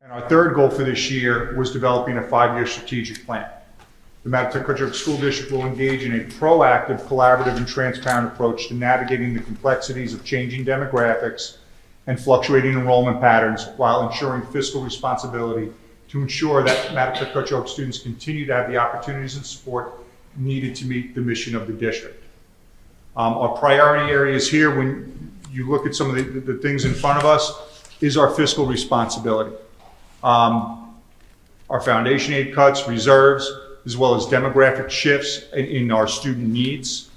And our third goal for this year was developing a 5-year strategic plan. The Matatuck School District will engage in a proactive, collaborative, and transparent approach to navigating the complexities of changing demographics and fluctuating enrollment patterns while ensuring fiscal responsibility to ensure that Matatuck students continue to have the opportunities and support needed to meet the mission of the district. Our priority areas here, when you look at some of the things in front of us, is our fiscal responsibility. Our foundation aid cuts, reserves, as well as demographic shifts in our student needs.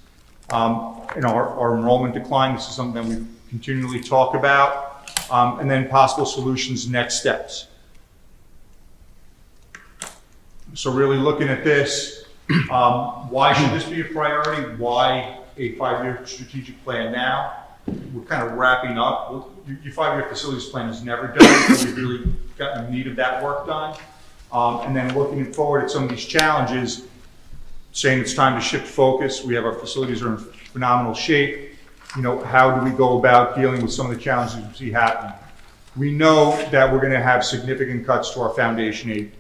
In our enrollment decline, this is something that we continually talk about. And then possible solutions, next steps. So really looking at this, why should this be a priority? Why a 5-year strategic plan now? We're kind of wrapping up. Your 5-year facilities plan is never done, so we've really gotten in need of that work done. And then looking forward at some of these challenges, saying it's time to shift focus. We have our facilities are in phenomenal shape. You know, how do we go about dealing with some of the challenges we see happening? We know that we're going to have significant cuts to our foundation aid.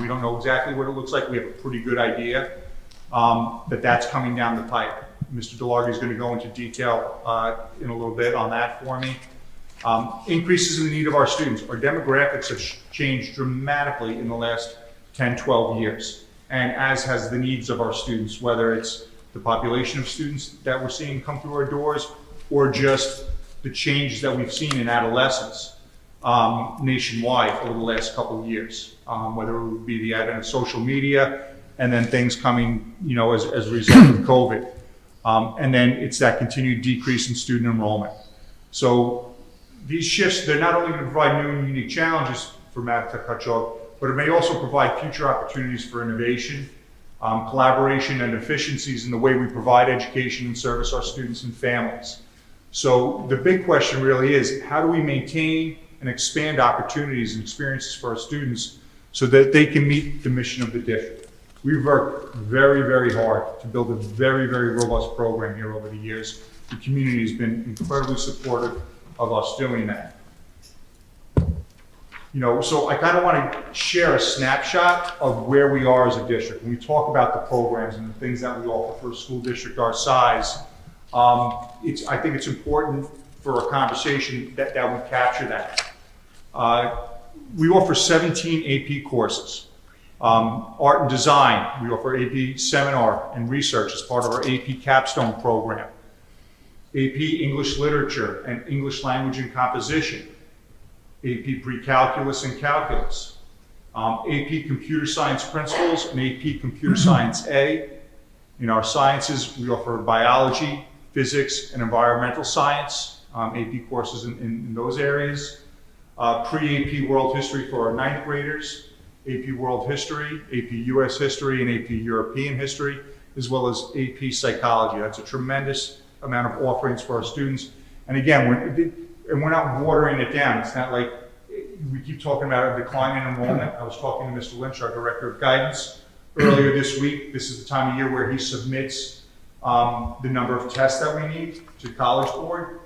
We don't know exactly what it looks like. We have a pretty good idea that that's coming down the pipe. Mr. DeLargy is going to go into detail in a little bit on that for me. Increases in the need of our students. Our demographics have changed dramatically in the last 10, 12 years, and as has the needs of our students, whether it's the population of students that we're seeing come through our doors or just the changes that we've seen in adolescence nationwide over the last couple of years, whether it would be the advent of social media and then things coming, you know, as a result of COVID. And then it's that continued decrease in student enrollment. So these shifts, they're not only going to provide new and unique challenges for Matatuck, but it may also provide future opportunities for innovation, collaboration, and efficiencies in the way we provide education and service our students and families. So the big question really is, how do we maintain and expand opportunities and experiences for our students so that they can meet the mission of the district? We've worked very, very hard to build a very, very robust program here over the years. The community has been incredibly supportive of us doing that. You know, so I kind of want to share a snapshot of where we are as a district. When we talk about the programs and the things that we offer for a school district our size, I think it's important for a conversation that we capture that. We offer 17 AP courses. Art and design, we offer AP seminar and research as part of our AP capstone program. AP English literature and English language and composition. AP pre-calculus and calculus. AP computer science principles and AP computer science A. In our sciences, we offer biology, physics, and environmental science, AP courses in those areas. Pre-AP world history for our 9th graders. AP World History, AP US History, and AP European History, as well as AP Psychology. That's a tremendous amount of offerings for our students. And again, we're not watering it down. It's not like we keep talking about a decline in enrollment. I was talking to Mr. Lynch, our Director of Guidance, earlier this week. This is the time of year where he submits the number of tests that we need to College Board.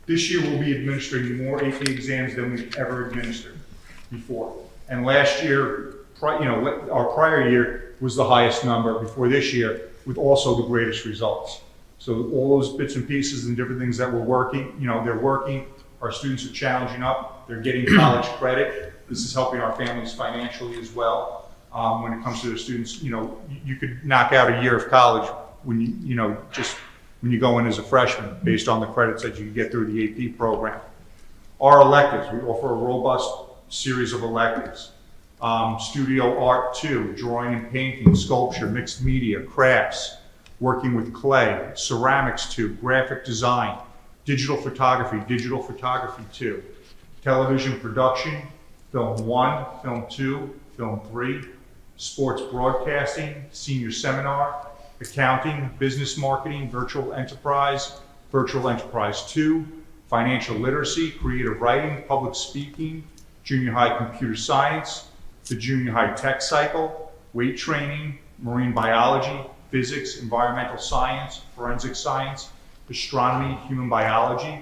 This year we'll be administering more AP exams than we've ever administered before. And last year, our prior year was the highest number before this year, with also the greatest results. So all those bits and pieces and different things that we're working, they're working. Our students are challenging up. They're getting college credit. This is helping our families financially as well. When it comes to the students, you could knock out a year of college when when you go in as a freshman based on the credits that you get through the AP program. Our electives, we offer a robust series of electives. Studio art 2, drawing and painting, sculpture, mixed media, crafts, working with clay, ceramics 2, graphic design, digital photography 2, television production, film 1, film 2, film 3, sports broadcasting, senior seminar, accounting, business marketing, virtual enterprise 2, financial literacy, creative writing, public speaking, junior high computer science, the junior high tech cycle, weight training, marine biology, physics, environmental science, forensic science, astronomy, human biology,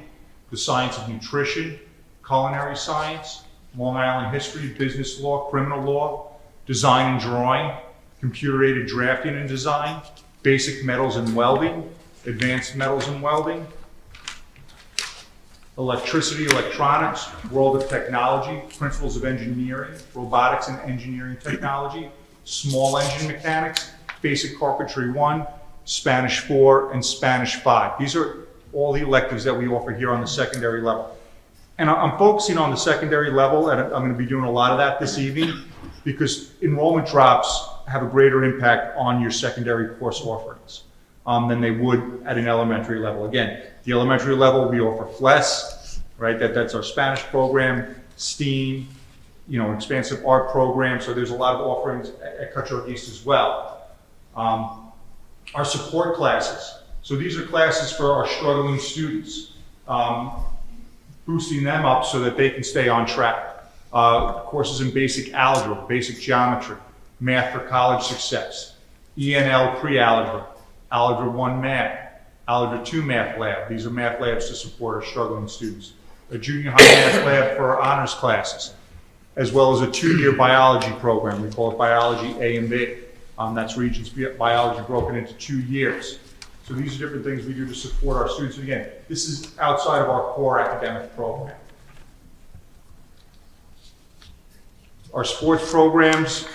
the science of nutrition, culinary science, Long Island history, business law, criminal law, design and drawing, computer-aided drafting and design, basic metals and welding, advanced metals and welding, electricity, electronics, world of technology, principles of engineering, robotics and engineering technology, small engine mechanics, basic carpentry 1, Spanish 4, and Spanish 5. These are all the electives that we offer here on the secondary level. And I'm focusing on the secondary level, and I'm going to be doing a lot of that this evening, because enrollment drops have a greater impact on your secondary course offerings than they would at an elementary level. Again, the elementary level, we offer FLES, right? That's our Spanish program, STEAM, expansive art program. So there's a lot of offerings at Cutchogue East as well. Our support classes. So these are classes for our struggling students, boosting them up so that they can stay on track. Courses in basic algebra, basic geometry, math for college success, ENL pre-algebra, Algebra 1 math, Algebra 2 math lab. These are math labs to support our struggling students. A junior high math lab for our honors classes, as well as a 2-year biology program. We call it Biology A and B. That's Regents biology broken into 2 years. So these are different things we do to support our students. And again, this is outside of our core academic program. Our sports programs,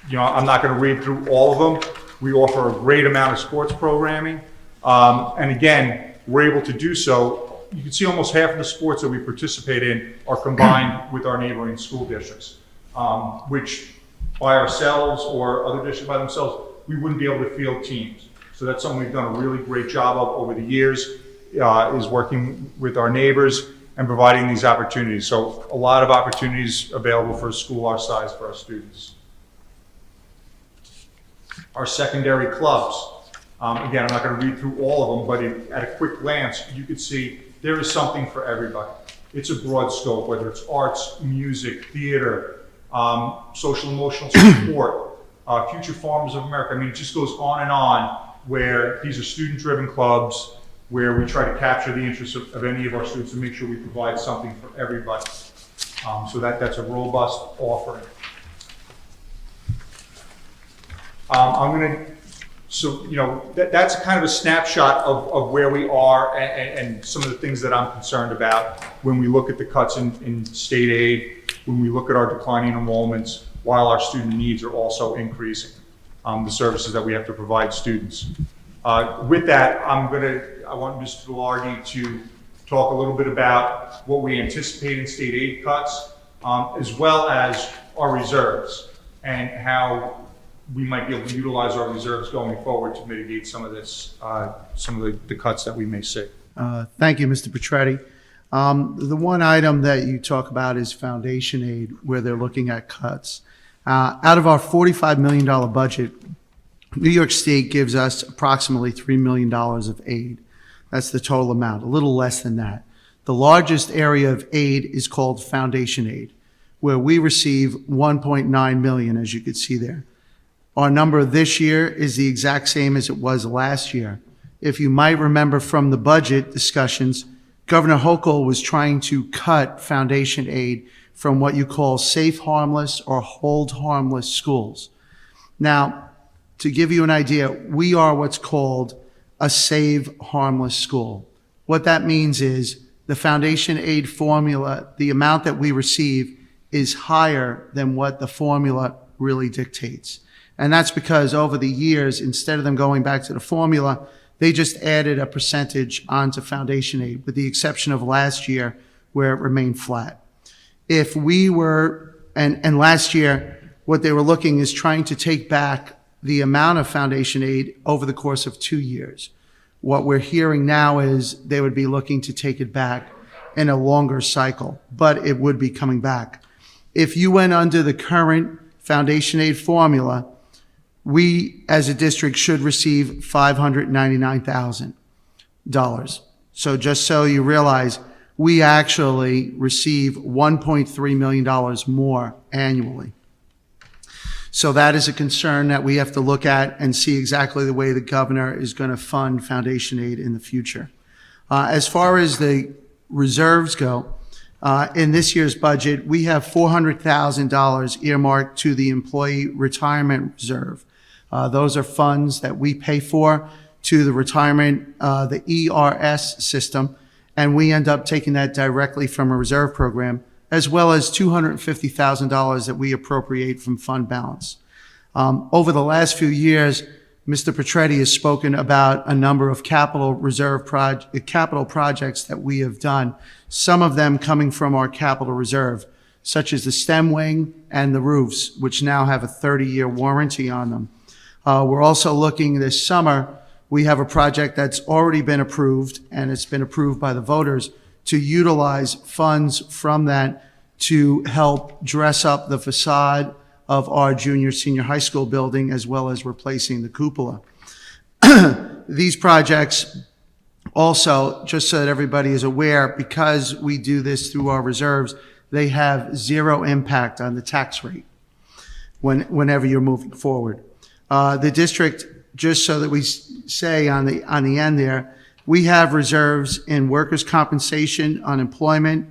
I'm not going to read through all of them. We offer a great amount of sports programming. And again, we're able to do so. You can see almost half of the sports that we participate in are combined with our neighboring school districts, which by ourselves or other districts by themselves, we wouldn't be able to field teams. So that's something we've done a really great job of over the years, is working with our neighbors and providing these opportunities. So a lot of opportunities available for a school our size for our students. Our secondary clubs. Again, I'm not going to read through all of them, but at a quick glance, you could see there is something for everybody. It's a broad scope, whether it's arts, music, theater, social emotional support, Future Farmers of America. I mean, it just goes on and on, where these are student-driven clubs, where we try to capture the interests of any of our students and make sure we provide something for everybody. So that's a robust offering. That's kind of a snapshot of where we are and some of the things that I'm concerned about when we look at the cuts in state aid, when we look at our declining enrollments, while our student needs are also increasing, the services that we have to provide students. With that, I want Mr. Delargy to talk a little bit about what we anticipate in state aid cuts, as well as our reserves and how we might be able to utilize our reserves going forward to mitigate some of this, some of the cuts that we may see. Thank you, Mr. Petretti. The one item that you talk about is foundation aid, where they're looking at cuts. Out of our $45 million budget, New York State gives us approximately $3 million of aid. That's the total amount, a little less than that. The largest area of aid is called foundation aid, where we receive $1.9 million, as you could see there. Our number this year is the exact same as it was last year. If you might remember from the budget discussions, Governor Hochul was trying to cut foundation aid from what you call safe harmless or hold harmless schools. Now, to give you an idea, we are what's called a save harmless school. What that means is the foundation aid formula, the amount that we receive is higher than what the formula really dictates. And that's because over the years, instead of them going back to the formula, they just added a percentage onto foundation aid, with the exception of last year where it remained flat. If we were, and last year, what they were looking is trying to take back the amount of foundation aid over the course of 2 years. What we're hearing now is they would be looking to take it back in a longer cycle, but it would be coming back. If you went under the current foundation aid formula, we as a district should receive $599,000. So just so you realize, we actually receive $1.3 million more annually. So that is a concern that we have to look at and see exactly the way the governor is going to fund foundation aid in the future. As far as the reserves go, In this year's budget, we have $400,000 earmarked to the Employee Retirement Reserve. Those are funds that we pay for to the retirement, the ERS system, and we end up taking that directly from a reserve program, as well as $250,000 that we appropriate from fund balance. Over the last few years, Mr. Petretti has spoken about a number of capital projects that we have done, some of them coming from our capital reserve, such as the stem wing and the roofs, which now have a 30-year warranty on them. We're also looking this summer, we have a project that's already been approved, and it's been approved by the voters, to utilize funds from that to help dress up the facade of our senior high school building, as well as replacing the cupola. These projects also, just so that everybody is aware, because we do this through our reserves, they have zero impact on the tax rate whenever you're moving forward. The district, just so that we say on the end there, we have reserves in workers' compensation, unemployment,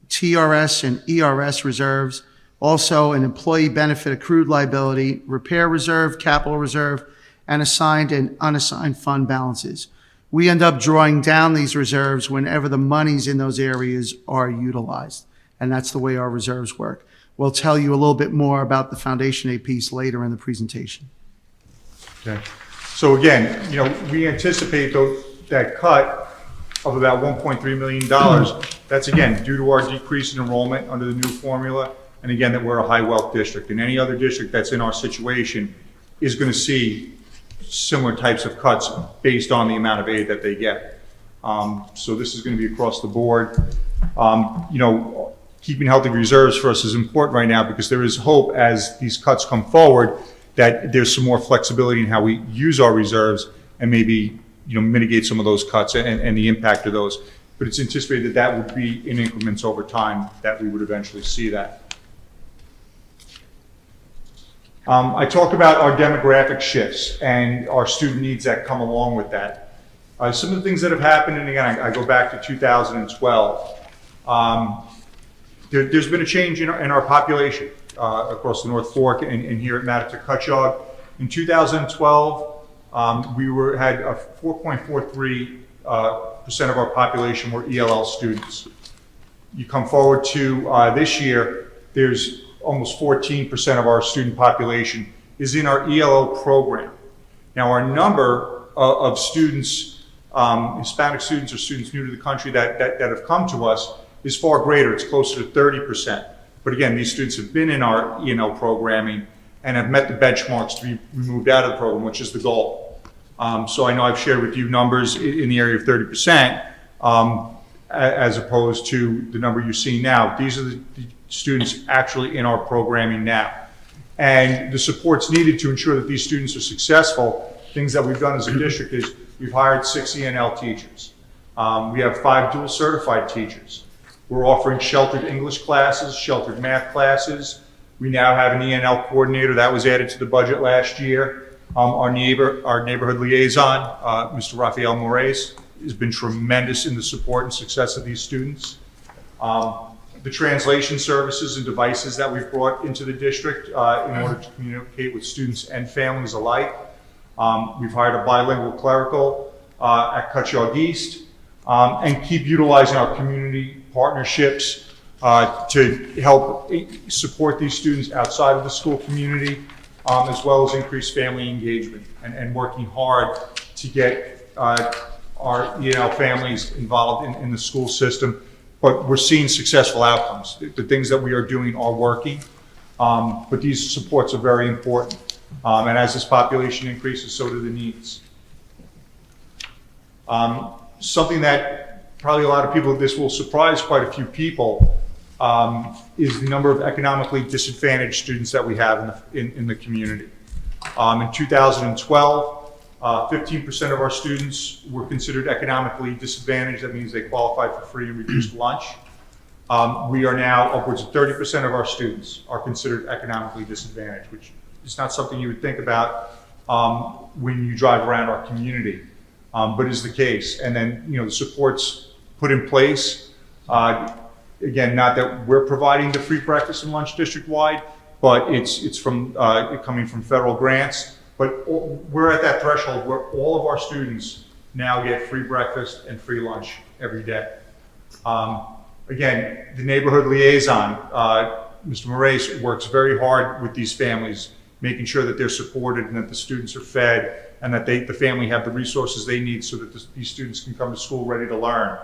TRS and ERS reserves, also an employee benefit accrued liability, repair reserve, capital reserve, and assigned and unassigned fund balances. We end up drawing down these reserves whenever the monies in those areas are utilized, and that's the way our reserves work. We'll tell you a little bit more about the Foundation Aid piece later in the presentation. Okay. So again, we anticipate that cut of about $1.3 million. That's again due to our decrease in enrollment under the new formula, and again that we're a high wealth district. And any other district that's in our situation is going to see similar types of cuts based on the amount of aid that they get. So this is going to be across the board. Keeping healthy reserves for us is important right now because there is hope as these cuts come forward that there's some more flexibility in how we use our reserves and maybe mitigate some of those cuts and the impact of those. But it's anticipated that would be in increments over time that we would eventually see that. I talk about our demographic shifts and our student needs that come along with that. Some of the things that have happened, and again, I go back to 2012. There's been a change in our population across the North Fork and here at Mattituck-Cutchogue. In 2012, we had a 4.43% of our population were ELL students. You come forward to this year, there's almost 14% of our student population is in our ELO program. Now our number of students, Hispanic students or students new to the country that have come to us is far greater. It's closer to 30%. But again, these students have been in our ENL programming and have met the benchmarks to be removed out of the program, which is the goal. So I know I've shared with you numbers in the area of 30%, as opposed to the number you see now. These are the students actually in our programming now. And the supports needed to ensure that these students are successful, things that we've done as a district is we've hired 6 ENL teachers. We have 5 dual certified teachers. We're offering sheltered English classes, sheltered math classes. We now have an ENL coordinator that was added to the budget last year. Our neighborhood liaison, Mr. Rafael Moraes, has been tremendous in the support and success of these students. The translation services and devices that we've brought into the district in order to communicate with students and families alike. We've hired a bilingual clerical at Cutchogue East and keep utilizing our community partnerships to help support these students outside of the school community, as well as increase family engagement and working hard to get our families involved in the school system. But we're seeing successful outcomes. The things that we are doing are working, but these supports are very important. And as this population increases, so do the needs. Something that probably a lot of people, this will surprise quite a few people, is the number of economically disadvantaged students that we have in the community. In 2012, 15% of our students were considered economically disadvantaged. That means they qualified for free and reduced lunch. We are now upwards of 30% of our students are considered economically disadvantaged, which is not something you would think about when you drive around our community, but is the case. And then, the supports put in place Again, not that we're providing the free breakfast and lunch district-wide, but it's from, coming from federal grants. But we're at that threshold where all of our students now get free breakfast and free lunch every day. Again, the neighborhood liaison, Mr. Moraes, works very hard with these families, making sure that they're supported and that the students are fed and that the family have the resources they need so that these students can come to school ready to learn.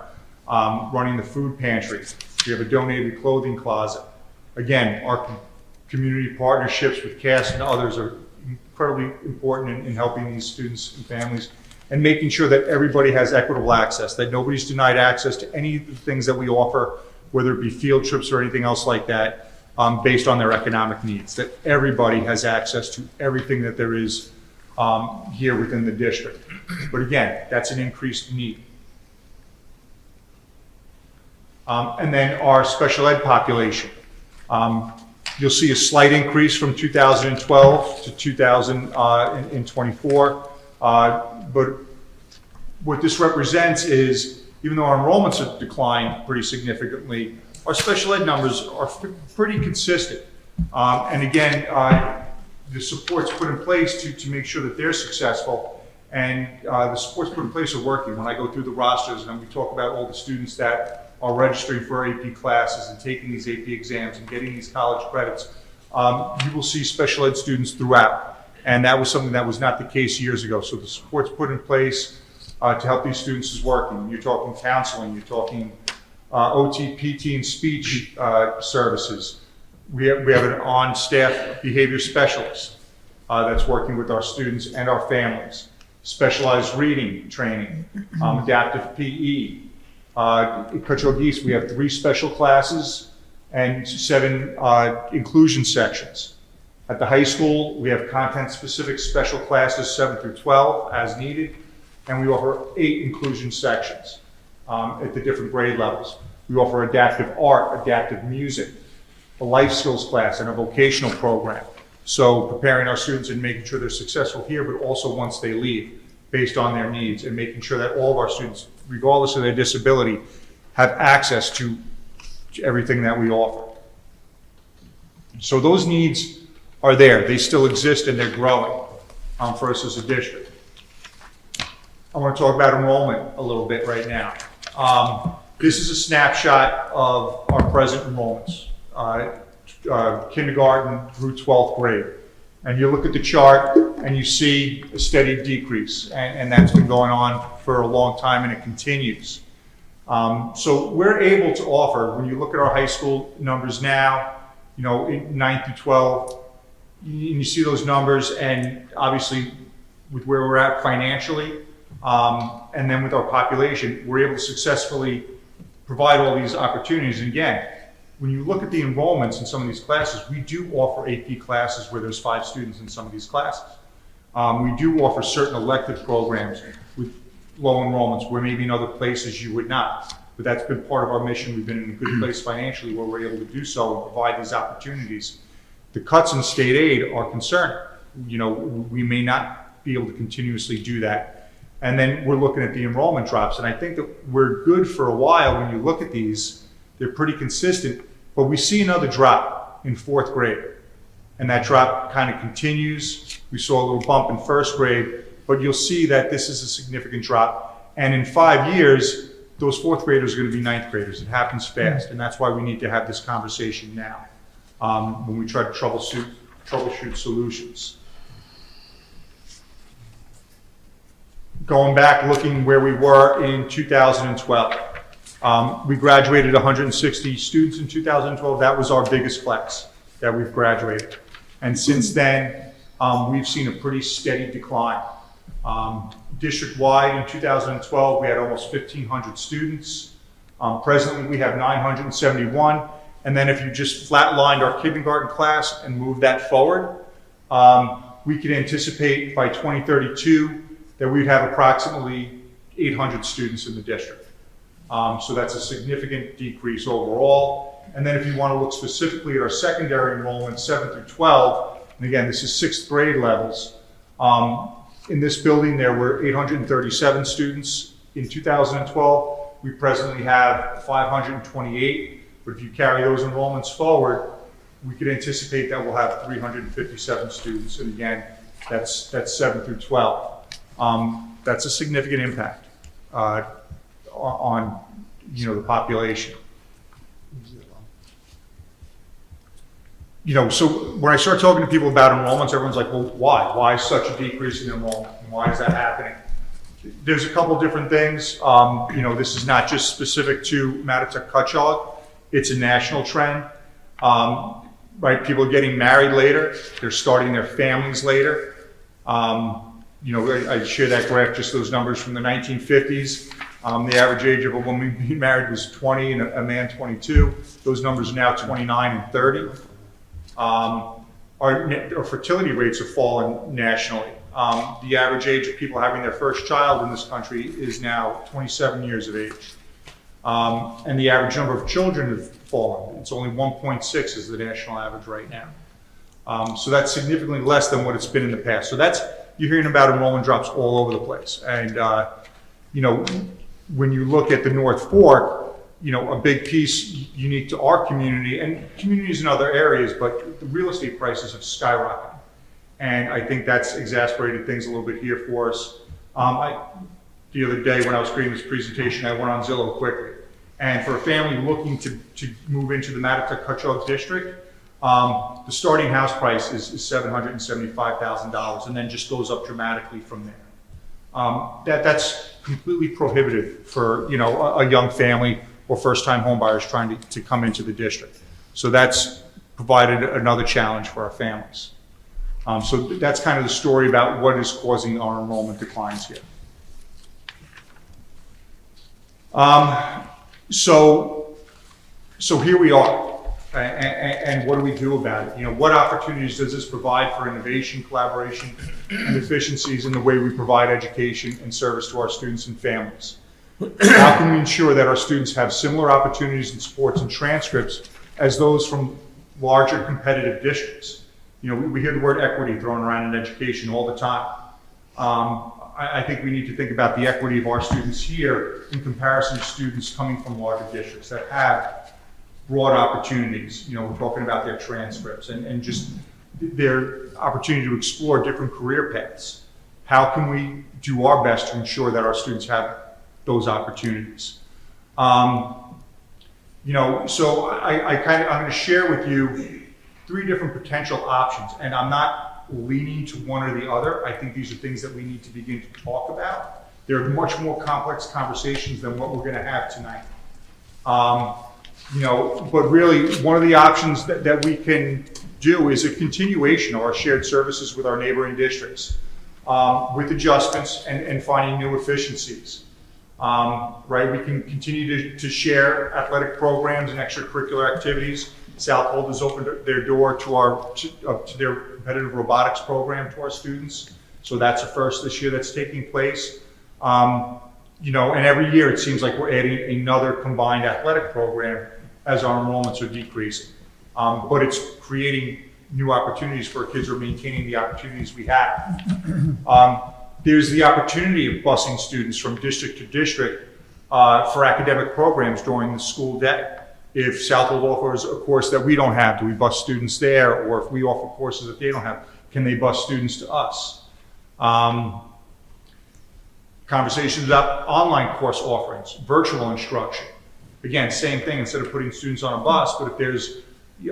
Running the food pantry. We have a donated clothing closet. Again, our community partnerships with CAST and others are incredibly important in helping these students and families and making sure that everybody has equitable access, that nobody's denied access to any of the things that we offer, whether it be field trips or anything else like that, based on their economic needs, that everybody has access to everything that there is here within the district. But again, that's an increased need. And then our special ed population. You'll see a slight increase from 2012 to 2024. But what this represents is, even though our enrollments have declined pretty significantly, our special ed numbers are pretty consistent. And again, the supports put in place to make sure that they're successful, and the supports put in place are working. When I go through the rosters and we talk about all the students that are registering for AP classes and taking these AP exams and getting these college credits, you will see special ed students throughout. And that was something that was not the case years ago. So the supports put in place to help these students is working. You're talking counseling, you're talking OT, PT, and speech services. We have an on-staff behavior specialist that's working with our students and our families. Specialized reading training, adaptive PE. In Cochise, we have 3 special classes and 7 inclusion sections. At the high school, we have content-specific special classes 7 through 12 as needed, and we offer 8 inclusion sections at the different grade levels. We offer adaptive art, adaptive music, a life skills class, and a vocational program. So preparing our students and making sure they're successful here, but also once they leave, based on their needs, and making sure that all of our students, regardless of their disability, have access to everything that we offer. So those needs are there. They still exist and they're growing for us as a district. I want to talk about enrollment a little bit right now. This is a snapshot of our present enrollments, kindergarten through 12th grade. And you look at the chart and you see a steady decrease, and that's been going on for a long time and it continues. So we're able to offer, when you look at our high school numbers now, you know, in 9th through 12, you see those numbers, and obviously with where we're at financially, and then with our population, we're able to successfully provide all these opportunities. And again, when you look at the enrollments in some of these classes, we do offer AP classes where there's 5 students in some of these classes. We do offer certain elective programs with low enrollments where maybe in other places you would not. But that's been part of our mission. We've been in a good place financially where we're able to do so and provide these opportunities. The cuts in state aid are concerning. You know, we may not be able to continuously do that. And then we're looking at the enrollment drops. And I think that we're good for a while when you look at these. They're pretty consistent, but we see another drop in 4th grade. And that drop kind of continues. We saw a little bump in 1st grade, but you'll see that this is a significant drop. And in 5 years, those 4th graders are going to be 9th graders. It happens fast, and that's why we need to have this conversation now when we try to troubleshoot solutions. Going back, looking where we were in 2012. We graduated 160 students in 2012. That was our biggest flex that we've graduated. And since then, we've seen a pretty steady decline. District-wide in 2012, we had almost 1,500 students. Presently, we have 971. And then if you just flatlined our kindergarten class and moved that forward, we could anticipate by 2032 that we'd have approximately 800 students in the district. So that's a significant decrease overall. And then if you want to look specifically at our secondary enrollment, 7 through 12, and again, this is 6th grade levels. In this building, there were 837 students in 2012. We presently have 528. But if you carry those enrollments forward, we could anticipate that we'll have 357 students. And again, that's 7 through 12. That's a significant impact on the population. So when I start talking to people about enrollments, everyone's like, well, why? Why such a decrease in enrollment? And why is that happening? There's a couple different things. This is not just specific to Mattituck-Cutchogue. It's a national trend. Right? People are getting married later. They're starting their families later. I share that graph, just those numbers from the 1950s. The average age of a woman being married was 20 and a man 22. Those numbers are now 29 and 30. Our fertility rates have fallen nationally. The average age of people having their first child in this country is now 27 years of age. And the average number of children have fallen. It's only 1.6 is the national average right now. So that's significantly less than what it's been in the past. So you're hearing about enrollment drops all over the place. And, when you look at the North Fork, a big piece unique to our community and communities in other areas, but the real estate prices have skyrocketed. And I think that's exacerbated things a little bit here for us. The other day when I was creating this presentation, I went on Zillow quickly. And for a family looking to move into the Mattituck-Cutchogue district, the starting house price is $775,000 and then just goes up dramatically from there. That's completely prohibitive for a young family or first-time homebuyers trying to come into the district. So that's provided another challenge for our families. So that's kind of the story about what is causing our enrollment declines here. So here we are, and what do we do about it? What opportunities does this provide for innovation, collaboration, and efficiencies in the way we provide education and service to our students and families? How can we ensure that our students have similar opportunities in sports and transcripts as those from larger competitive districts? We hear the word equity thrown around in education all the time. I think we need to think about the equity of our students here in comparison to students coming from larger districts that have broad opportunities. We're talking about their transcripts and just their opportunity to explore different career paths. How can we do our best to ensure that our students have those opportunities? So I'm going to share with you 3 different potential options, and I'm not leaning to one or the other. I think these are things that we need to begin to talk about. They're much more complex conversations than what we're going to have tonight. But really, one of the options that we can do is a continuation of our shared services with our neighboring districts, with adjustments and finding new efficiencies. Right, we can continue to share athletic programs and extracurricular activities. Southold has opened their door to their competitive robotics program to our students. So that's a first this year that's taking place. And every year it seems like we're adding another combined athletic program as our enrollments are decreasing. But it's creating new opportunities for our kids who are maintaining the opportunities we have. There's the opportunity of busing students from district to district for academic programs during the school day. If Southold offers a course that we don't have, do we bus students there? Or if we offer courses that they don't have, can they bus students to us? Conversations about online course offerings, virtual instruction. Again, same thing, instead of putting students on a bus, but if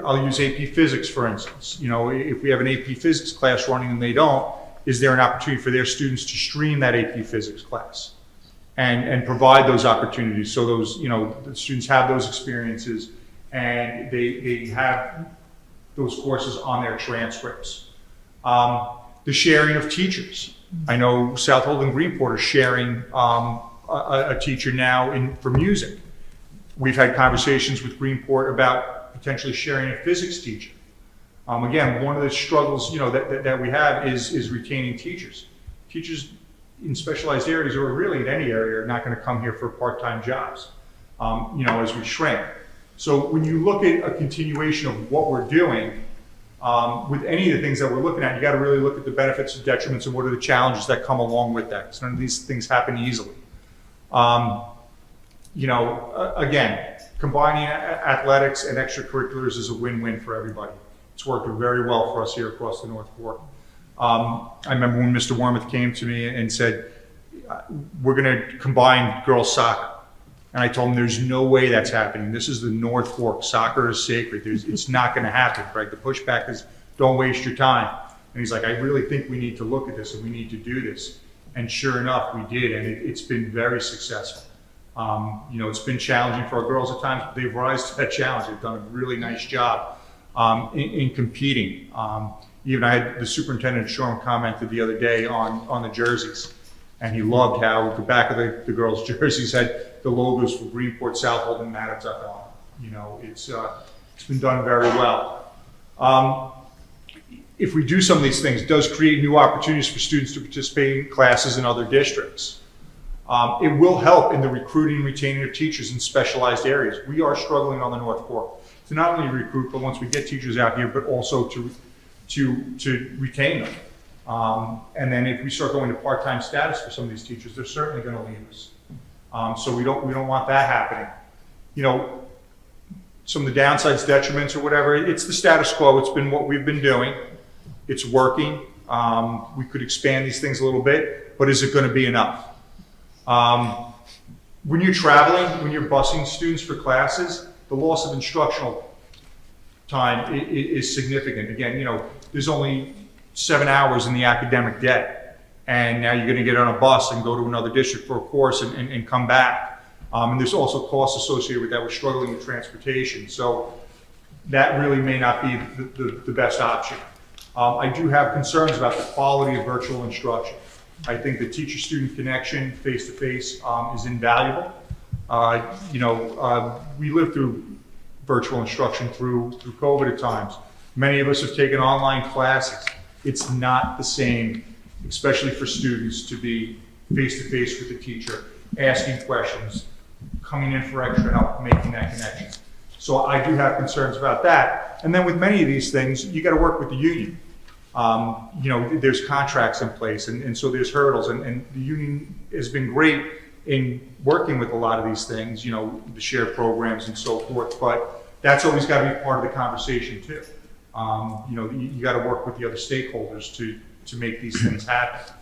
I'll use AP Physics for instance. If we have an AP Physics class running and they don't, is there an opportunity for their students to stream that AP Physics class and provide those opportunities so those, the students have those experiences and they have those courses on their transcripts. The sharing of teachers. I know Southold and Greenport are sharing a teacher now for music. We've had conversations with Greenport about potentially sharing a physics teacher. Again, one of the struggles that we have is retaining teachers. Teachers in specialized areas, or really in any area, are not going to come here for part-time jobs, as we shrink. So when you look at a continuation of what we're doing, with any of the things that we're looking at, you got to really look at the benefits and detriments and what are the challenges that come along with that, because none of these things happen easily. Again, combining athletics and extracurriculars is a win-win for everybody. It's worked very well for us here across the North Fork. I remember when Mr. Wormuth came to me and said, we're going to combine girls soccer. And I told him there's no way that's happening. This is the North Fork. Soccer is sacred. It's not going to happen, right? The pushback is don't waste your time. And he's like, I really think we need to look at this and we need to do this. And sure enough, we did. And it's been very successful. It's been challenging for our girls at times, but they've risen to that challenge. They've done a really nice job in competing. Even I had the superintendent, Sean, commented the other day on the jerseys. And he loved how the back of the girls' jerseys had the logos for Greenport, Southold, and Mattituck on it. It's been done very well. If we do some of these things, it does create new opportunities for students to participate in classes in other districts. It will help in the recruiting and retaining of teachers in specialized areas. We are struggling on the North Fork to not only recruit, but once we get teachers out here, but also to retain them. And then if we start going to part-time status for some of these teachers, they're certainly going to leave us. So we don't want that happening. Some of the downsides, detriments, or whatever, it's the status quo. It's been what we've been doing. It's working. We could expand these things a little bit, but is it going to be enough? When you're traveling, when you're busing students for classes, the loss of instructional time is significant. Again, there's only 7 hours in the academic day, and now you're going to get on a bus and go to another district for a course and come back. And there's also costs associated with that. We're struggling with transportation, so that really may not be the best option. I do have concerns about the quality of virtual instruction. I think the teacher-student connection face-to-face is invaluable. We lived through virtual instruction through COVID at times. Many of us have taken online classes. It's not the same, especially for students, to be face-to-face with the teacher, asking questions, coming in for extra help, making that connection. So I do have concerns about that. And then with many of these things, you got to work with the union. There's contracts in place, and so there's hurdles, and the union has been great in working with a lot of these things, the shared programs and so forth, but that's always got to be part of the conversation too. You got to work with the other stakeholders to make these things happen.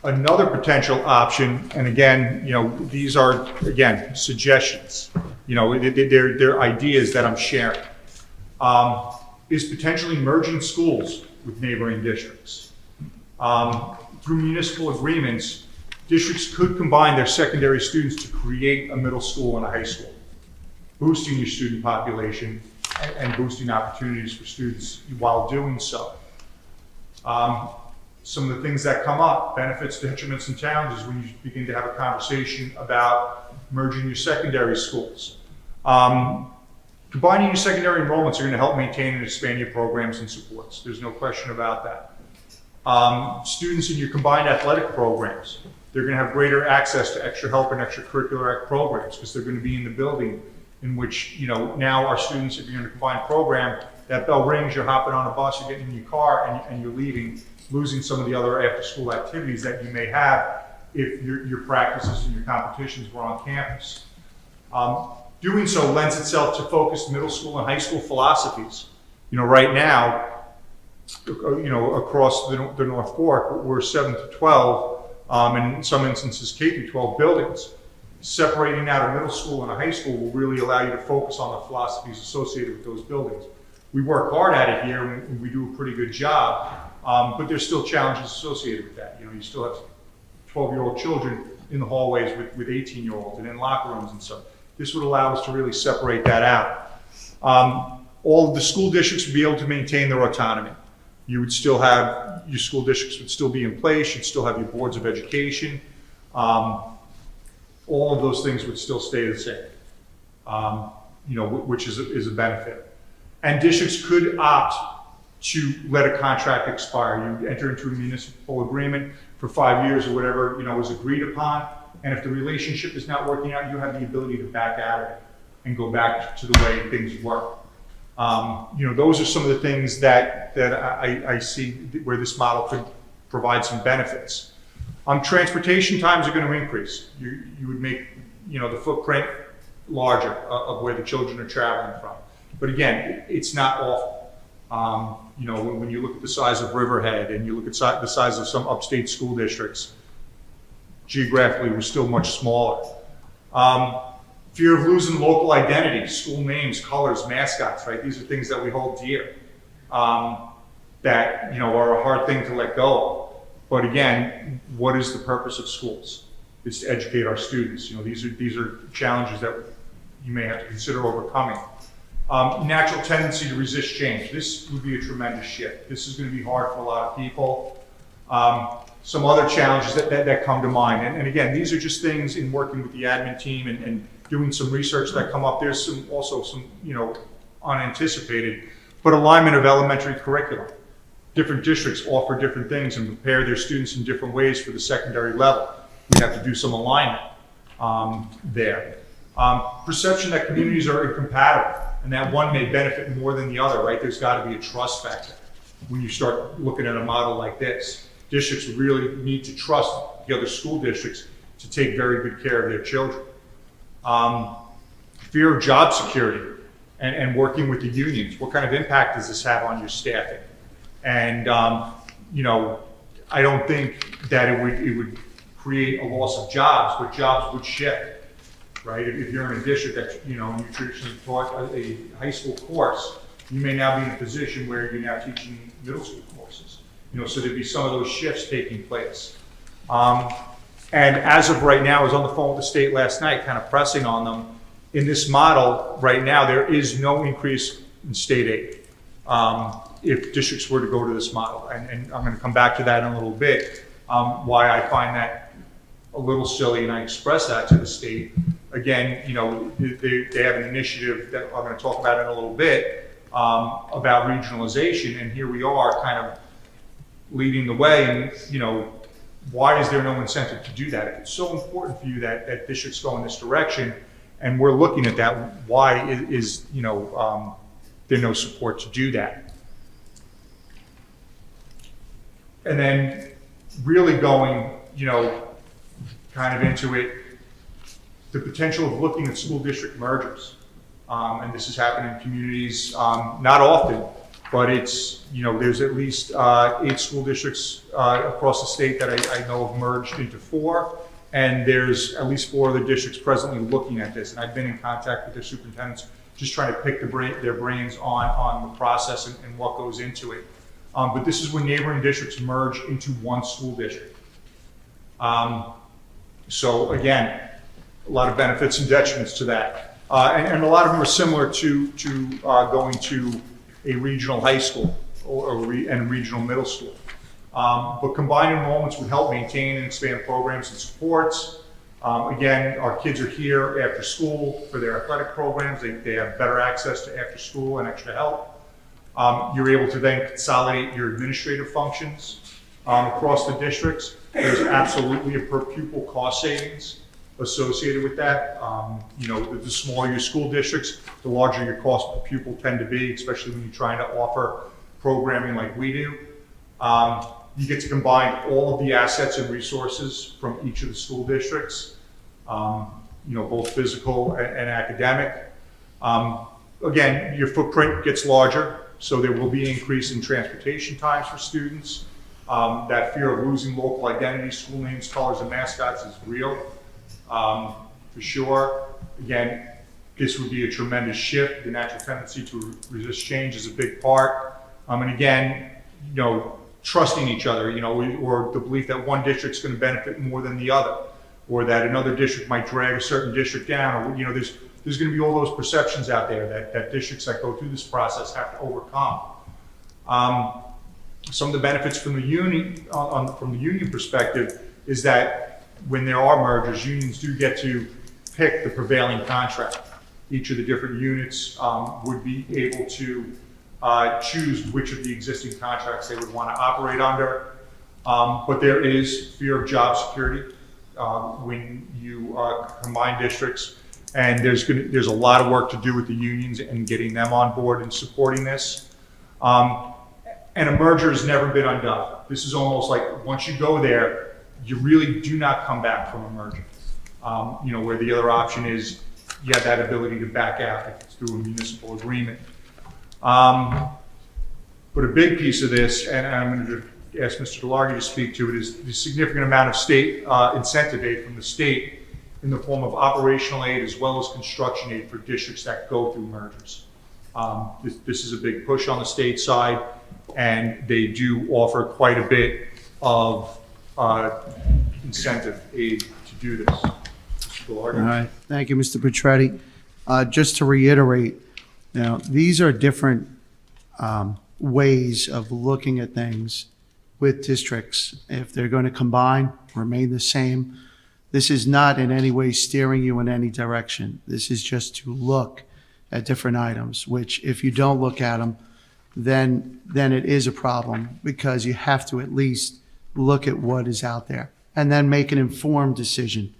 Another potential option, and again, these are, again, suggestions, they're ideas that I'm sharing, is potentially merging schools with neighboring districts. Through municipal agreements, districts could combine their secondary students to create a middle school and a high school, boosting your student population and boosting opportunities for students while doing so. Some of the things that come up, benefits, detriments, and challenges when you begin to have a conversation about merging your secondary schools. Combining your secondary enrollments are going to help maintain and expand your programs and supports. There's no question about that. Students in your combined athletic programs, they're going to have greater access to extra help and extracurricular programs because they're going to be in the building in which, now our students, if you're in a combined program, that bell rings, you're hopping on a bus, you're getting in your car, and you're leaving, losing some of the other after-school activities that you may have if your practices and your competitions were on campus. Doing so lends itself to focused middle school and high school philosophies. Right now, across the North Fork, we're 7 to 12, and in some instances K through 12 buildings. Separating out a middle school and a high school will really allow you to focus on the philosophies associated with those buildings. We work hard at it here, and we do a pretty good job, but there's still challenges associated with that. You still have 12-year-old children in the hallways with 18-year-olds and in locker rooms and stuff. This would allow us to really separate that out. All of the school districts would be able to maintain their autonomy. You would still have, your school districts would still be in place, you'd still have your boards of education. All of those things would still stay the same, which is a benefit. And districts could opt to let a contract expire. You enter into a municipal agreement for 5 years or whatever, was agreed upon. And if the relationship is not working out, you have the ability to back out of it and go back to the way things work. Those are some of the things that I see where this model could provide some benefits. Transportation times are going to increase. You would make, the footprint larger of where the children are traveling from. But again, it's not awful. When you look at the size of Riverhead and you look at the size of some upstate school districts, geographically, we're still much smaller. Fear of losing local identity, school names, colors, mascots, right? These are things that we hold dear, that, are a hard thing to let go of. But again, what is the purpose of schools? It's to educate our students. These are challenges that you may have to consider overcoming. Natural tendency to resist change. This would be a tremendous shift. This is going to be hard for a lot of people. Some other challenges that come to mind. And again, these are just things in working with the admin team and doing some research that come up. There's also some unanticipated, but alignment of elementary curriculum. Different districts offer different things and prepare their students in different ways for the secondary level. We have to do some alignment there. Perception that communities are incompatible and that one may benefit more than the other, right? There's got to be a trust factor when you start looking at a model like this. Districts really need to trust the other school districts to take very good care of their children. Fear of job security and working with the unions. What kind of impact does this have on your staffing? And, I don't think that it would create a loss of jobs, but jobs would shift, right? If you're in a district that, you traditionally taught a high school course, you may now be in a position where you're now teaching middle school courses. So there'd be some of those shifts taking place. And as of right now, I was on the phone with the state last night, kind of pressing on them. In this model right now, there is no increase in state aid if districts were to go to this model. And I'm going to come back to that in a little bit, why I find that a little silly, and I express that to the state. Again, they have an initiative that I'm going to talk about in a little bit about regionalization, and here we are kind of leading the way. And why is there no incentive to do that? If it's so important for you that districts go in this direction, and we're looking at that, why is there no support to do that? And then really going, kind of into it, the potential of looking at school district mergers. And this has happened in communities, not often, but it's, there's at least 8 school districts across the state that I know have merged into 4. And there's at least 4 other districts presently looking at this. And I've been in contact with their superintendents, just trying to pick their brains on the process and what goes into it. But this is when neighboring districts merge into one school district. So again, a lot of benefits and detriments to that. And a lot of them are similar to going to a regional high school and regional middle school. But combined enrollments would help maintain and expand programs and supports. Again, our kids are here after school for their athletic programs. They have better access to after school and extra help. You're able to then consolidate your administrative functions across the districts. There's absolutely a per pupil cost savings associated with that. The smaller your school districts, the larger your cost per pupil tend to be, especially when you're trying to offer programming like we do. You get to combine all of the assets and resources from each of the school districts, both physical and academic. Again, your footprint gets larger, so there will be an increase in transportation times for students. That fear of losing local identity, school names, colors, and mascots is real, for sure. Again, this would be a tremendous shift. The natural tendency to resist change is a big part. And again, trusting each other, or the belief that one district's going to benefit more than the other, or that another district might drag a certain district down, or there's going to be all those perceptions out there that districts that go through this process have to overcome. Some of the benefits from the union, from the union perspective, is that when there are mergers, unions do get to pick the prevailing contract. Each of the different units would be able to choose which of the existing contracts they would want to operate under. But there is fear of job security when you combine districts, and there's a lot of work to do with the unions and getting them on board and supporting this. And a merger has never been undone. This is almost like once you go there, you really do not come back from a merger. Where the other option is you have that ability to back out if it's through a municipal agreement. But a big piece of this, and I'm going to ask Mr. DeLargy to speak to it, is the significant amount of state incentive aid from the state in the form of operational aid as well as construction aid for districts that go through mergers. This is a big push on the state side, and they do offer quite a bit of incentive aid to do this. Mr. DeLargy. All right, thank you, Mr. Petretti. Just to reiterate, these are different ways of looking at things with districts. If they're going to combine, remain the same. This is not in any way steering you in any direction. This is just to look at different items, which if you don't look at them, then it is a problem, because you have to at least look at what is out there and then make an informed decision.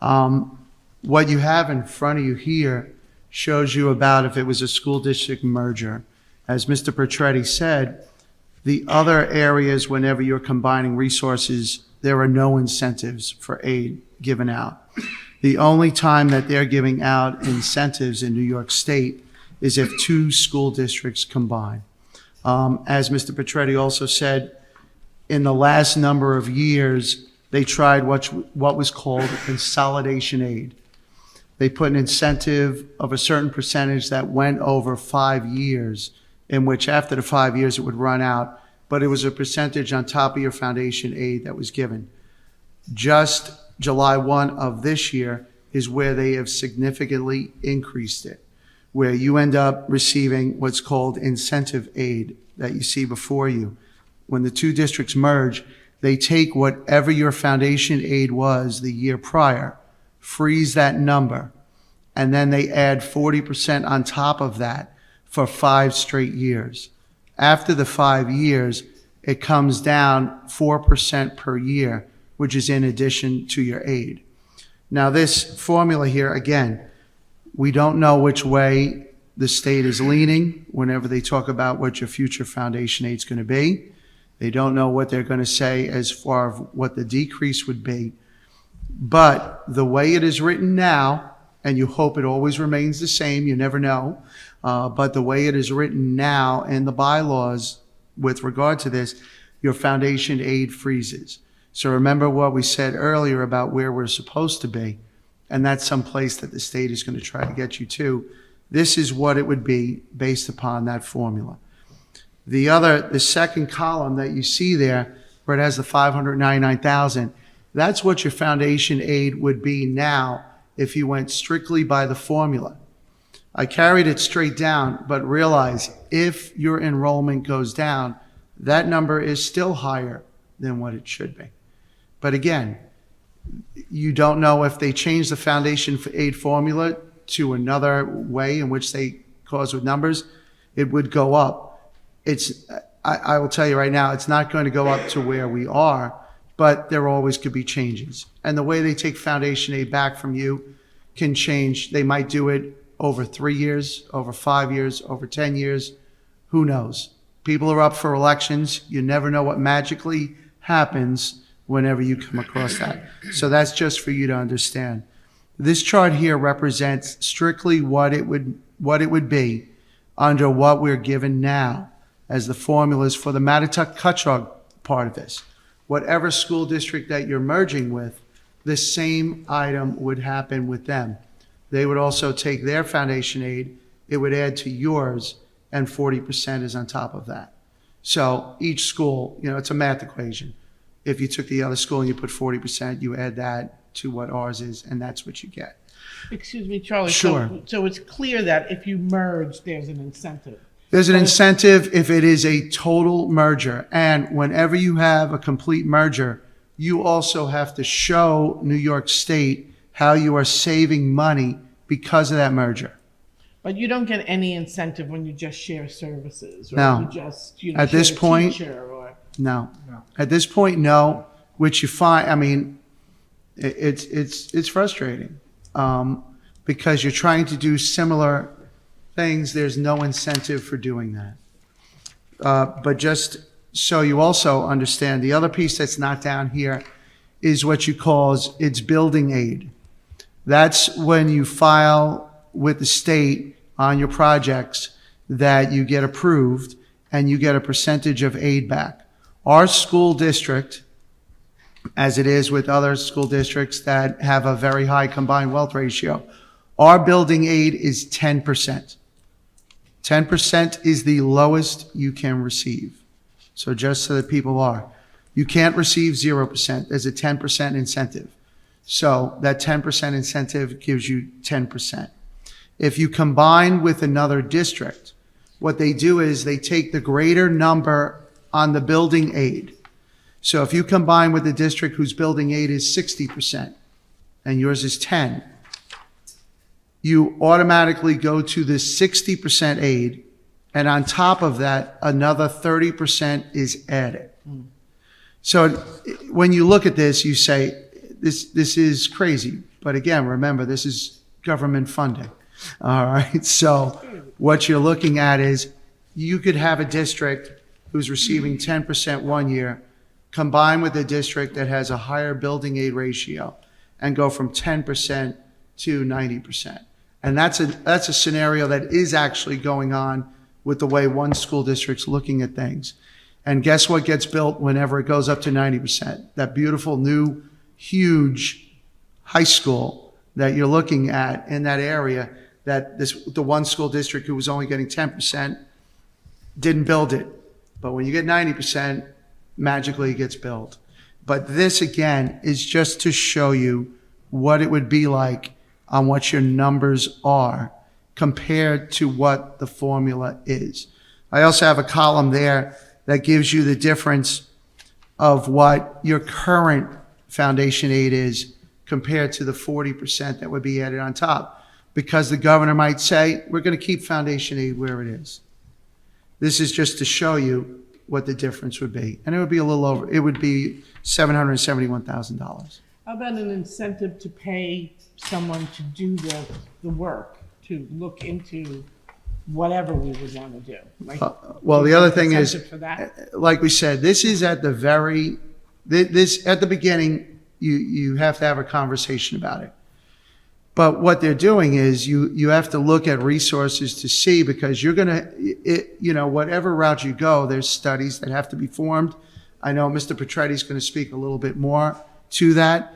What you have in front of you here shows you about if it was a school district merger. As Mr. Petretti said, the other areas, whenever you're combining resources, there are no incentives for aid given out. The only time that they're giving out incentives in New York State is if two school districts combine. As Mr. Petretti also said, in the last number of years, they tried what was called consolidation aid. They put an incentive of a certain percentage that went over 5 years, in which after the 5 years it would run out, but it was a percentage on top of your foundation aid that was given. Just July 1 of this year is where they have significantly increased it, where you end up receiving what's called incentive aid that you see before you. When the two districts merge, they take whatever your foundation aid was the year prior, freeze that number, and then they add 40% on top of that for 5 straight years. After the 5 years, it comes down 4% per year, which is in addition to your aid. Now, this formula here, again, we don't know which way the state is leaning whenever they talk about what your future foundation aid is going to be. They don't know what they're going to say as far as what the decrease would be. But the way it is written now, and you hope it always remains the same, you never know, but the way it is written now in the bylaws with regard to this, your foundation aid freezes. So remember what we said earlier about where we're supposed to be, and that's some place that the state is going to try to get you to. This is what it would be based upon that formula. The second column that you see there, where it has the 599,000, that's what your foundation aid would be now if you went strictly by the formula. I carried it straight down, but realize if your enrollment goes down, that number is still higher than what it should be. But again, you don't know if they change the foundation aid formula to another way in which they cause with numbers, it would go up. I will tell you right now, it's not going to go up to where we are, but there always could be changes. And the way they take foundation aid back from you can change. They might do it over 3 years, over 5 years, over 10 years. Who knows? People are up for elections. You never know what magically happens whenever you come across that. So that's just for you to understand. This chart here represents strictly what it would be under what we're given now as the formulas for the Mattituck-Cutchogue part of this. Whatever school district that you're merging with, the same item would happen with them. They would also take their foundation aid, it would add to yours, and 40% is on top of that. So each school, it's a math equation. If you took the other school and you put 40%, you add that to what ours is, and that's what you get. Excuse me, Charlie. Sure. So it's clear that if you merge, there's an incentive. There's an incentive if it is a total merger. And whenever you have a complete merger, you also have to show New York State how you are saving money because of that merger. But you don't get any incentive when you just share services, or No. you just At share this a point, teacher, or No. No. At this point, no. Which you find, it's frustrating because you're trying to do similar things. There's no incentive for doing that. But just so you also understand, the other piece that's not down here is what you call its building aid. That's when you file with the state on your projects that you get approved and you get a percentage of aid back. Our school district, as it is with other school districts that have a very high combined wealth ratio, our building aid is 10%. 10% is the lowest you can receive. So just so that people are. You can't receive 0%. There's a 10% incentive. So that 10% incentive gives you 10%. If you combine with another district, what they do is they take the greater number on the building aid. So if you combine with a district whose building aid is 60% and yours is 10, you automatically go to the 60% aid, and on top of that, another 30% is added. So when you look at this, you say, this is crazy. But again, remember, this is government funding. All right. So what you're looking at is you could have a district who's receiving 10% one year, combined with a district that has a higher building aid ratio, and go from 10% to 90%. And that's a scenario that is actually going on with the way one school district's looking at things. And guess what gets built whenever it goes up to 90%? That beautiful new, huge high school that you're looking at in that area, that the one school district who was only getting 10% didn't build it. But when you get 90%, magically it gets built. But this, again, is just to show you what it would be like on what your numbers are compared to what the formula is. I also have a column there that gives you the difference of what your current foundation aid is compared to the 40% that would be added on top. Because the governor might say, we're going to keep foundation aid where it is. This is just to show you what the difference would be. And it would be a little over, it would be $771,000. How about an incentive to pay someone to do the work, to look into whatever we would want to do? Like, Well, the other thing is, incentive for that? like we said, this is at the at the beginning, you have to have a conversation about it. But what they're doing is you have to look at resources to see, because you're going to, whatever route you go, there's studies that have to be formed. I know Mr. Petretti is going to speak a little bit more to that.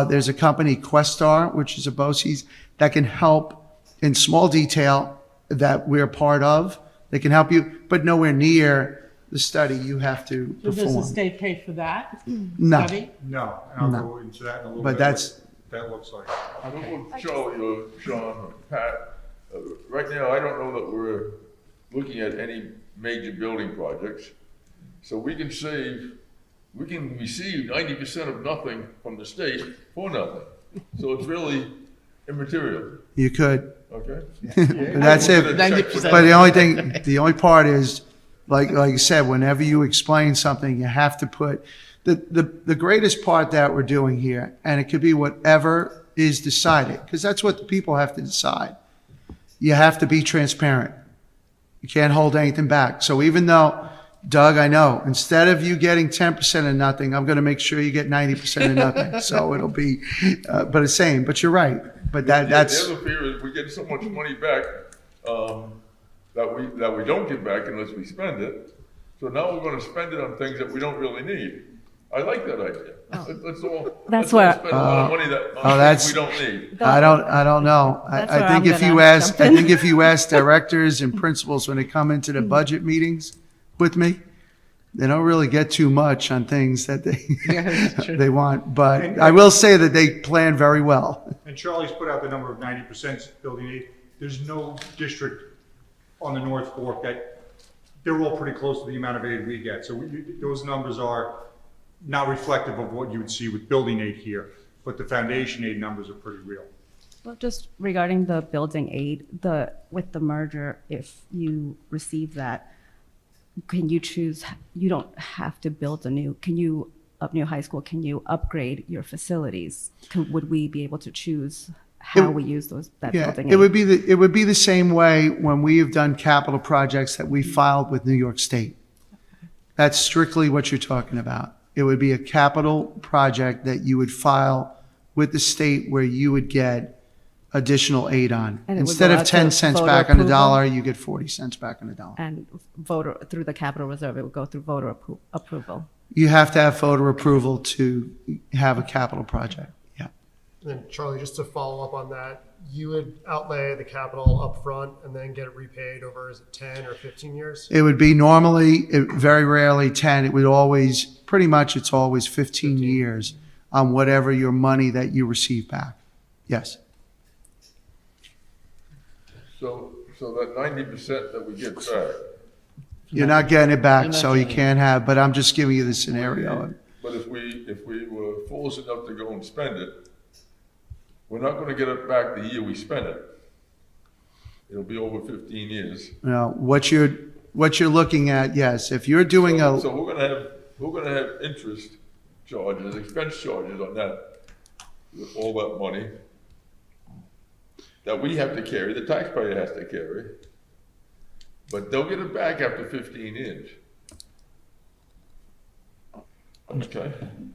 There's a company, Questar, which is a BOCES, that can help in small detail that we're part of. They can help you, but nowhere near the study you have to So does the perform. state pay for that No, study? No, and I'll No. go into that in a little but bit. that's, what that looks like. I don't know if Charlie or Sean or Pat, right now, I don't know that we're looking at any major building projects. So we can receive 90% of nothing from the state for nothing. So it's really immaterial, you could. okay? And that's it. 90%. But the only part is, like you said, whenever you explain something, you have to put, the greatest part that we're doing here, and it could be whatever is decided, because that's what the people have to decide. You have to be transparent. You can't hold anything back. So even though, Doug, I know, instead of you getting 10% of nothing, I'm going to make sure you get 90% of nothing. So it'll be, but it's same, but you're right. But that's. The other fear is we get so much money back, that we don't get back unless we spend it. So now we're gonna spend it on things that we don't really need. I like that idea. Let's all That's spend where- a lot of money on things we don't need. I don't know. That's I where think I'm if you gonna ask, jump I in. think if you ask directors and principals when they come into the budget meetings with me, they don't really get too much on things that Yeah, that's true. they want. But I will say that they plan very well. And Charlie's put out the number of 90% building aid. There's no district on the North Fork that, they're all pretty close to the amount of aid we get. So those numbers are not reflective of what you would see with building aid here, but the foundation aid numbers are pretty real. Well, just regarding the building aid, with the merger, if you receive that, can you choose, you don't have to build a new high school, can you upgrade your facilities? Would we be able to choose how we use that Yeah, building aid? it would be the same way when we have done capital projects that we filed with New York State. That's strictly what you're talking about. It would be a capital project that you would file with the state where you would get additional aid on. And it would Instead go of out to 10 cents voter back on the approval? dollar, you get 40 cents back on the dollar. And voter, through the capital reserve, it would go through voter approval. You have to have voter approval to have a capital project. Yeah. And then Charlie, just to follow up on that, you would outlay the capital up front and then get it repaid over, is it 10 or 15 years? It would be normally, very rarely 10. It would always, pretty much it's always 15 years on whatever your money that you receive back. Yes. So that 90% that we get back, You're not getting it You're back, not so you getting it. can't have, but I'm just giving you the scenario. but if we were foolish enough to go and spend it, we're not gonna get it back the year we spend it. It'll be over 15 years. You know, what you're looking at, yes, if you're doing a, So we're gonna have interest charges, expense charges on that, with all that money that we have to carry, the taxpayer has to carry. But they'll get it back after 15 years. Okay?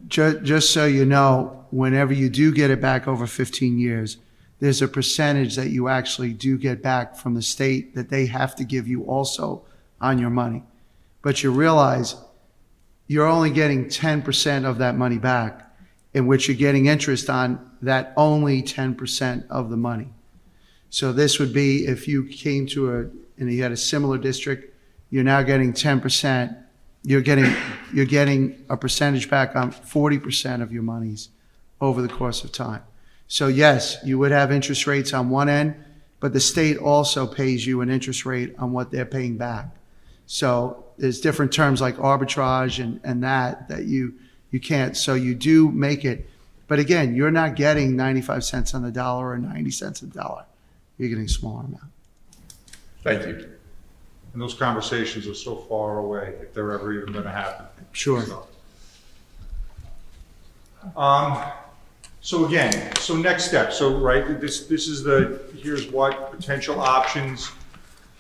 just so you know, whenever you do get it back over 15 years, there's a percentage that you actually do get back from the state that they have to give you also on your money. But you realize you're only getting 10% of that money back, in which you're getting interest on that only 10% of the money. So this would be if you came to and you had a similar district, you're now getting 10%. You're getting a percentage back on 40% of your monies over the course of time. So yes, you would have interest rates on one end, but the state also pays you an interest rate on what they're paying back. So there's different terms like arbitrage and that you can't. So you do make it, but again, you're not getting 95 cents on the dollar or 90 cents on the dollar. You're getting a smaller amount. Thank you. And those conversations are so far away, if they're ever even gonna happen. Sure. So again, so next step, so right, this is here's what potential options.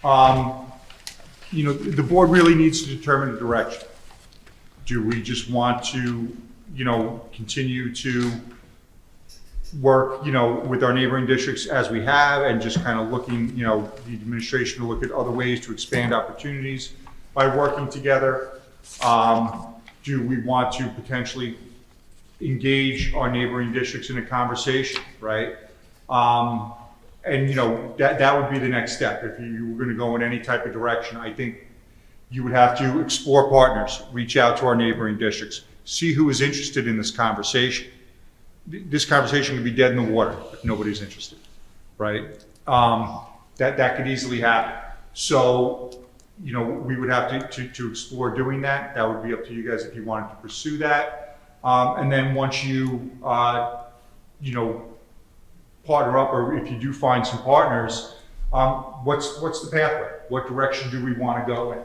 You know, the board really needs to determine the direction. Do we just want to, you know, continue to work, you know, with our neighboring districts as we have and just kind of looking, you know, the administration to look at other ways to expand opportunities by working together? Do we want to potentially engage our neighboring districts in a conversation, right? And you know, that would be the next step. If you were gonna go in any type of direction, I think you would have to explore partners, reach out to our neighboring districts, see who is interested in this conversation. This conversation could be dead in the water if nobody's interested, right? That could easily happen. So, you know, we would have to explore doing that. That would be up to you guys if you wanted to pursue that. And then once you, you know, partner up, or if you do find some partners, what's the pathway? What direction do we want to go in?